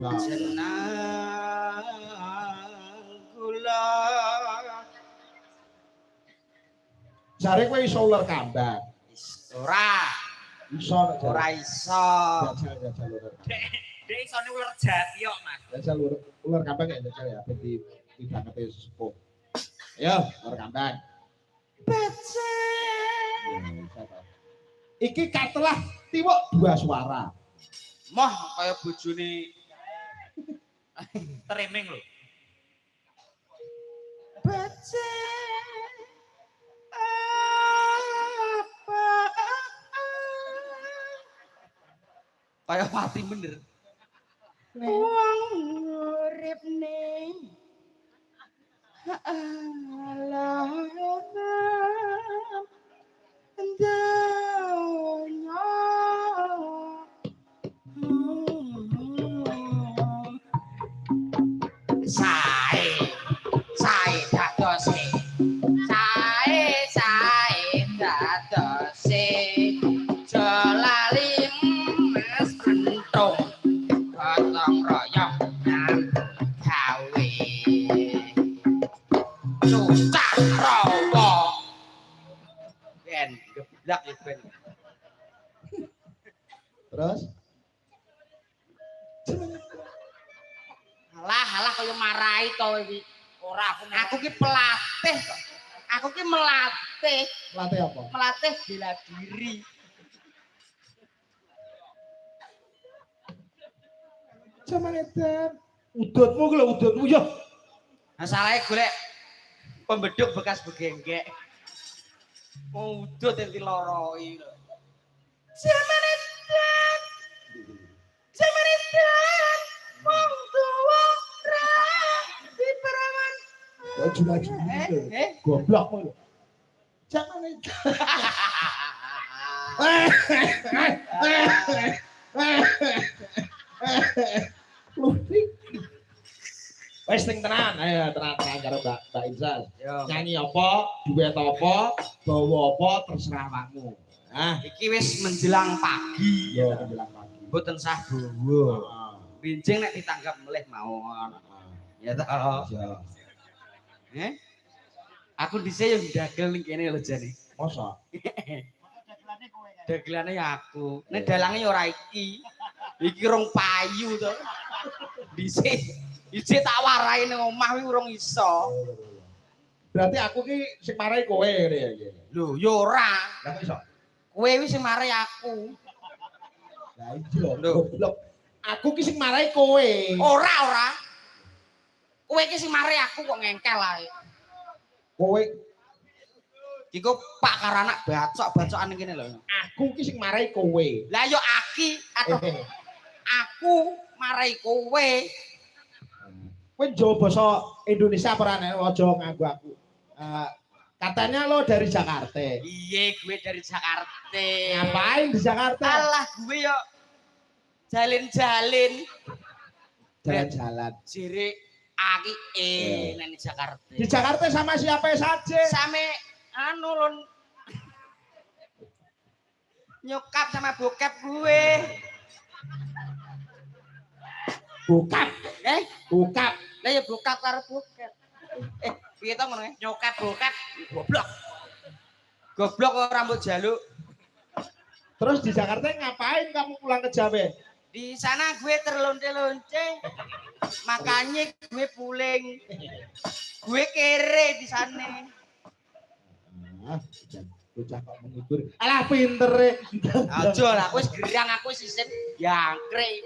Jenang kula. Jare kowe iso ular kambang. Ora. Iso nek Ora iso. Jajal ular. Dek isone ular jati kok, Mas. Jajal ular kambang ya jajal ya ben dibangete sepuh. Ayo, ular kambang. Becek. Iki katelah tiwuk dua suara. Moh kaya bojone treming lho. Becek. Apa? Kaya pati bener. Wong urip ning alam donya. Sae dadose. Sae dadose. Jolali mas kentung. Gotong royong nang gawe. Cucak rawa. Ben geblak ya ben. Terus Halah kaya marahi to iki. Ora aku ki pelatih kok. Aku ki melatih. latih apa? Melatih bela diri. Jaman edan. Udutmu ku lho udutmu yo. Masalahe golek pembeduk bekas begenggek. Mau udut enti loroi. Jaman edan. Jaman edan. Wong tuwa ra diperawan. Oh jula-juli. Goblokmu lho. Jaman edan. Wes sing tenan, ayo tenan karo Mbak Inzal. Nyanyi apa, duet apa, bawa apa terserah awakmu. Nah, Iki wis menjelang pagi. ya menjelang pagi. Mboten sah bawa. Benjing nek ditanggap melih mawon. Ya toh. Ya. Aku dhisik yo ndagel ning kene lho jane. Masa? Dagelane ya aku. Nek dalange ya ora iki. Iki rong payu to. Dhisik tak warai ning omah kuwi urung iso. Berarti aku ki sing marahi kowe ngene ya iki. Lho, ya ora. Lah kok iso? Kowe wis sing marahi aku. Lah iya, goblok. Aku ki sing marahi kowe. Ora. Kowe iki sing marahi aku kok ngengkel ae. Kowe Iku Pak karo anak bacok-bacokan ning kene lho. aku ki sing marahi kowe. Lah yo aku marahi kowe. Kowe jawab basa Indonesia apa ora nek aja nganggo aku. Katanya lo dari Jakarta. Iya, gue dari Jakarta. Ngapain di Jakarta? Alah, gue yo jalin-jalin. Jalan-jalan. Jiri aki nang Jakarta. Di Jakarta sama siapa saja? Same anu lon nyokap sama bokap gue. Bokap. Bokap. Lah ya bokap karo bokap. Piye to ngono nyokap bokap goblok. Goblok kok rambut jaluk. Terus di Jakarta ngapain kamu pulang ke Jawa? Di sana gue terlonte-lonte. Makanya gue pulang. Gue kere di sana. Bocah kok menghibur. Alah pinter e. Aja lah, aku wis gerang, aku wis isin jangkrik.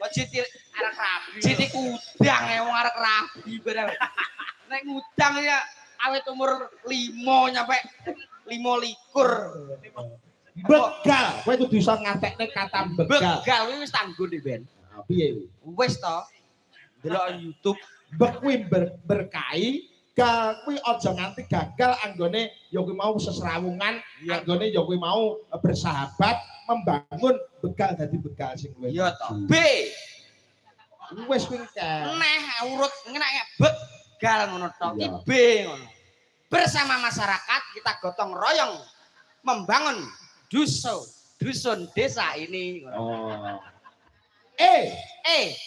Kok jiti arek rabi. Jiti kudang wong arek rabi barang. Nek ngudang ya awet umur 5 nyampe 25. Begal, kowe kudu iso ngatekne kata begal. Begal kuwi wis tanggung di ben. Piye kuwi? Wis to. Delok YouTube Bek kuwi berkahi kuwi aja nganti gagal anggone ya kuwi mau seserawungan, anggone ya kuwi mau bersahabat membangun begal dadi begal sing luwih. iya to. B. Wis kuwi kan. Neh urut ngenek begal ngono to. Ki B ngono. Bersama masyarakat kita gotong royong membangun dusun desa ini. Oh. E E